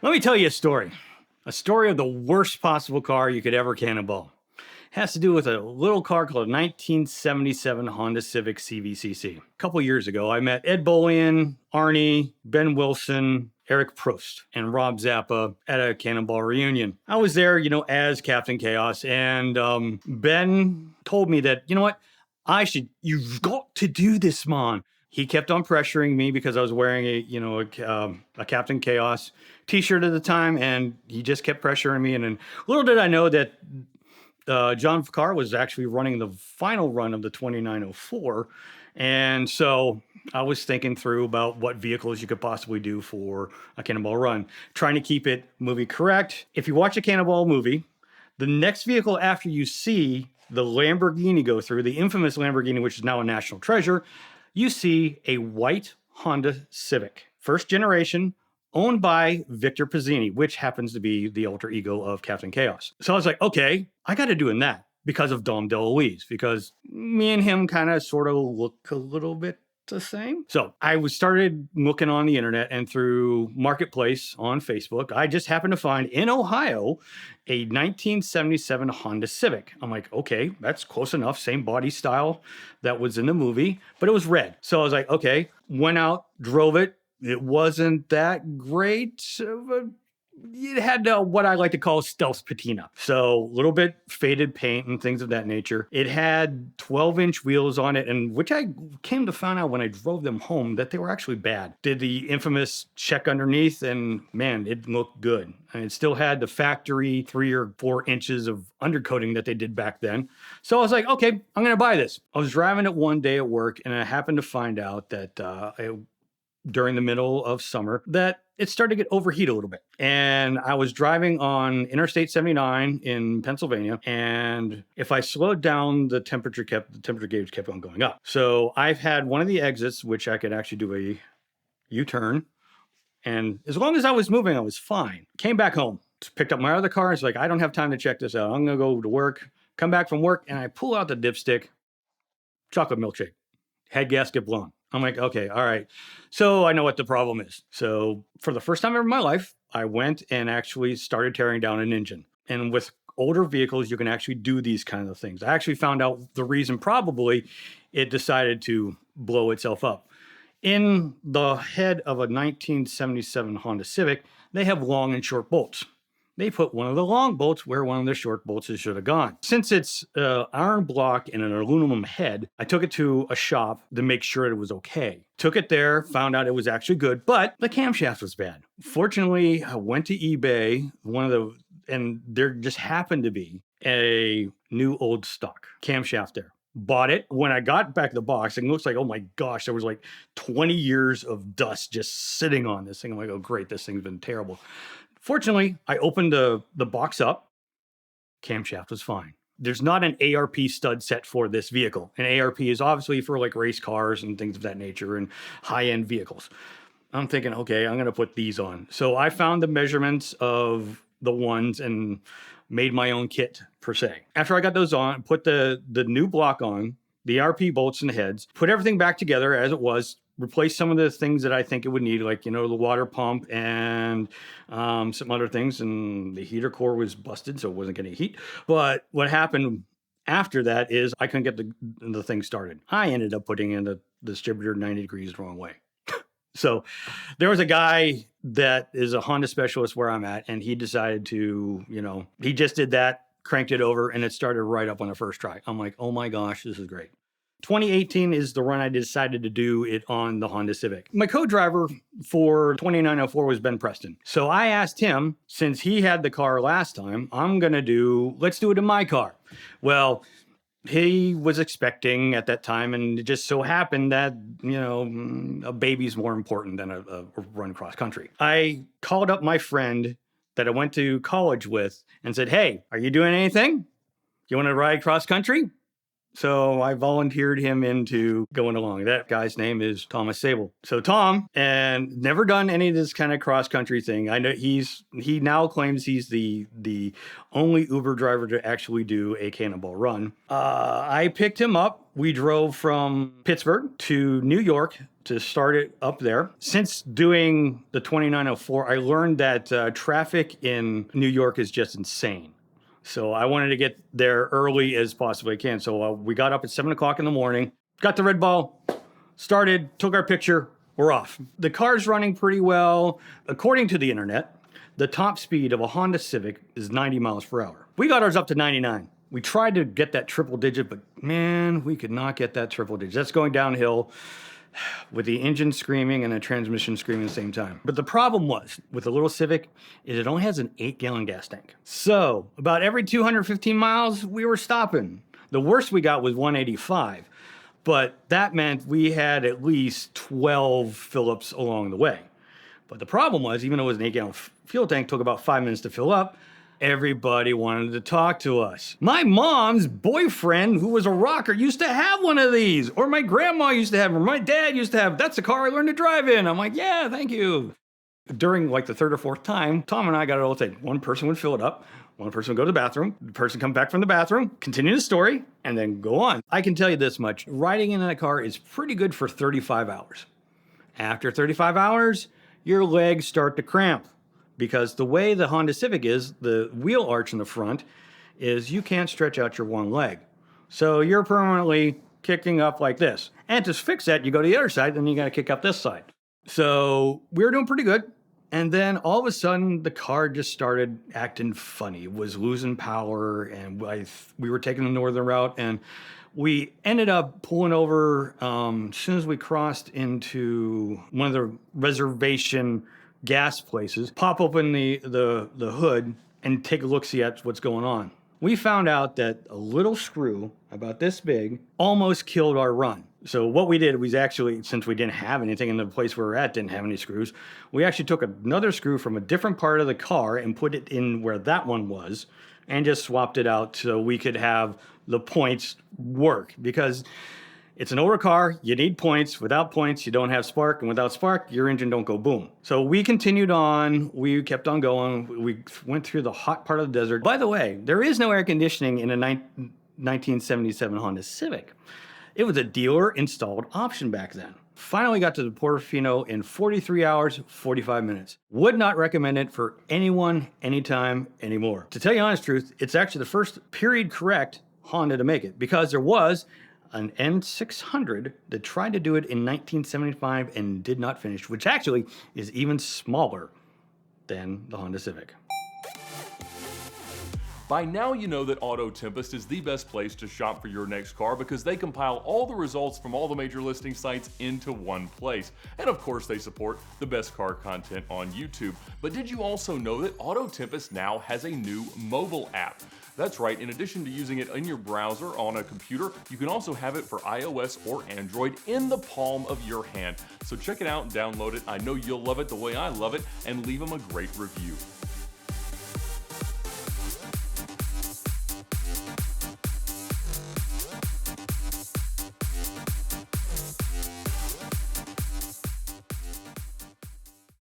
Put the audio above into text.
Let me tell you a story. A story of the worst possible car you could ever cannonball. It has to do with a little car called a 1977 Honda Civic CVCC. A couple years ago, I met Ed Bolian, Arnie, Ben Wilson, Eric Prost, and Rob Zappa at a Cannonball reunion. I was there, as Captain Chaos, and Ben told me that, you've got to do this, man. He kept on pressuring me because I was wearing a Captain Chaos t-shirt at the time, and he just kept pressuring me. And then little did I know that John Ficar was actually running the final run of the 2904. And so I was thinking through about what vehicles you could possibly do for a Cannonball run, trying to keep it movie correct. If you watch a Cannonball movie, the next vehicle after you see the Lamborghini go through, the infamous Lamborghini, which is now a national treasure, you see a white Honda Civic, first generation, owned by Victor Pizzini, which happens to be the alter ego of Captain Chaos. So I was like, okay, I got to do in that because of Dom DeLuise, because me and him kind of sort of look a little bit the same. So I started looking on the internet and through Marketplace on Facebook. I just happened to find in Ohio a 1977 Honda Civic. I'm like, okay, that's close enough. Same body style that was in the movie, but it was red. So I was like, okay, went out, drove it. It wasn't that great. It had what I like to call stealth patina. So a little bit faded paint and things of that nature. It had 12-inch wheels on it, and which I came to find out when I drove them home that they were actually bad. Did the infamous check underneath, and man, it looked good. And it still had the factory 3 or 4 inches of undercoating that they did back then. So I was like, okay, I'm going to buy this. I was driving it one day at work, and I happened to find out that during the middle of summer that it started to get overheat a little bit. And I was driving on Interstate 79 in Pennsylvania. And if I slowed down, the temperature gauge kept on going up. So I've had one of the exits, which I could actually do a U-turn. And as long as I was moving, I was fine. Came back home, picked up my other car. It's like, I don't have time to check this out. I'm going to go to work, come back from work, and I pull out the dipstick, chocolate milkshake, head gasket blown. I'm like, okay, all right. So I know what the problem is. So for the first time ever in my life, I went and actually started tearing down an engine. And with older vehicles, you can actually do these kinds of things. I actually found out the reason probably it decided to blow itself up. In the head of a 1977 Honda Civic, they have long and short bolts. They put one of the long bolts where one of the short bolts should have gone. Since it's iron block and an aluminum head, I took it to a shop to make sure it was okay. Took it there, found out it was actually good, but the camshaft was bad. Fortunately, I went to eBay, and there just happened to be a new old stock camshaft there. Bought it. When I got back the box, it looks like, oh my gosh, there was like 20 years of dust just sitting on this thing. I'm like, oh great, this thing's been terrible. Fortunately, I opened the box up. Camshaft was fine. There's not an ARP stud set for this vehicle. An ARP is obviously for like race cars and things of that nature and high-end vehicles. I'm thinking, okay, I'm going to put these on. So I found the measurements of the ones and made my own kit per se. After I got those on, put the new block on, the ARP bolts and heads, put everything back together as it was, replace some of the things that I think it would need, like, the water pump and some other things. And the heater core was busted, so it wasn't getting heat. But what happened after that is I couldn't get the thing started. I ended up putting in the distributor 90 degrees the wrong way. So there was a guy that is a Honda specialist where I'm at, and he decided to, he just did that, cranked it over, and it started right up on the first try. I'm like, oh my gosh, this is great. 2018 is the run I decided to do it on the Honda Civic. My co-driver for 2904 was Ben Preston. So I asked him, since he had the car last time, let's do it in my car. Well, he was expecting at that time, and it just so happened that, a baby's more important than a run cross country. I called up my friend that I went to college with and said, hey, are you doing anything? You want to ride cross country? So I volunteered him into going along. That guy's name is Thomas Sable. So Tom, and never done any of this kind of cross-country thing. I know he now claims he's the only Uber driver to actually do a Cannonball run. I picked him up. We drove from Pittsburgh to New York to start it up there. Since doing the 2904, I learned that traffic in New York is just insane. So I wanted to get there early as possibly I can. So we got up at 7 o'clock in the morning, got the red ball, started, took our picture, we're off. The car's running pretty well. According to the internet, the top speed of a Honda Civic is 90 miles per hour. We got ours up to 99. We tried to get that triple digit, but man, we could not get that triple digit. That's going downhill with the engine screaming and the transmission screaming at the same time. But the problem was, with the little Civic, is it only has an 8-gallon gas tank. So about every 215 miles, we were stopping. The worst we got was 185. But that meant we had at least 12 fill-ups along the way. But the problem was, even though it was an 8-gallon fuel tank, took about 5 minutes to fill up, everybody wanted to talk to us. My mom's boyfriend, who was a rocker, used to have one of these. Or my grandma used to have, or my dad used to have. That's the car I learned to drive in. I'm like, yeah, thank you. During like the third or fourth time, Tom and I got it all thing. One person would fill it up. One person would go to the bathroom. The person come back from the bathroom, continue the story, and then go on. I can tell you this much. Riding in that car is pretty good for 35 hours. After 35 hours, your legs start to cramp. Because the way the Honda Civic is, the wheel arch in the front is you can't stretch out your one leg. So you're permanently kicking up like this. And to fix that, you go to the other side, then you got to kick up this side. So we were doing pretty good. And then all of a sudden, the car just started acting funny. It was losing power, and we were taking the northern route, and we ended up pulling over as soon as we crossed into one of the reservation gas places, pop open the hood and take a look, see at what's going on. We found out that a little screw about this big almost killed our run. So what we did was actually, since we didn't have anything in the place where we're at, didn't have any screws, we actually took another screw from a different part of the car and put it in where that one was and just swapped it out so we could have the points work. Because it's an older car, you need points. Without points, you don't have spark. And without spark, your engine don't go boom. So we continued on. We kept on going. We went through the hot part of the desert. By the way, there is no air conditioning in a 1977 Honda Civic. It was a dealer-installed option back then. Finally got to the Portofino in 43 hours, 45 minutes. Would not recommend it for anyone, anytime, anymore. To tell you the honest truth, it's actually the first period correct Honda to make it, because there was an N600 that tried to do it in 1975 and did not finish, which actually is even smaller than the Honda Civic. By now you know that Auto Tempest is the best place to shop for your next car because they compile all the results from all the major listing sites into one place. And of course they support the best car content on YouTube. But did you also know that Auto Tempest now has a new mobile app? That's right, in addition to using it in your browser on a computer, you can also have it for iOS or Android in the palm of your hand. So check it out and download it. I know you'll love it the way I love it, and leave them a great review.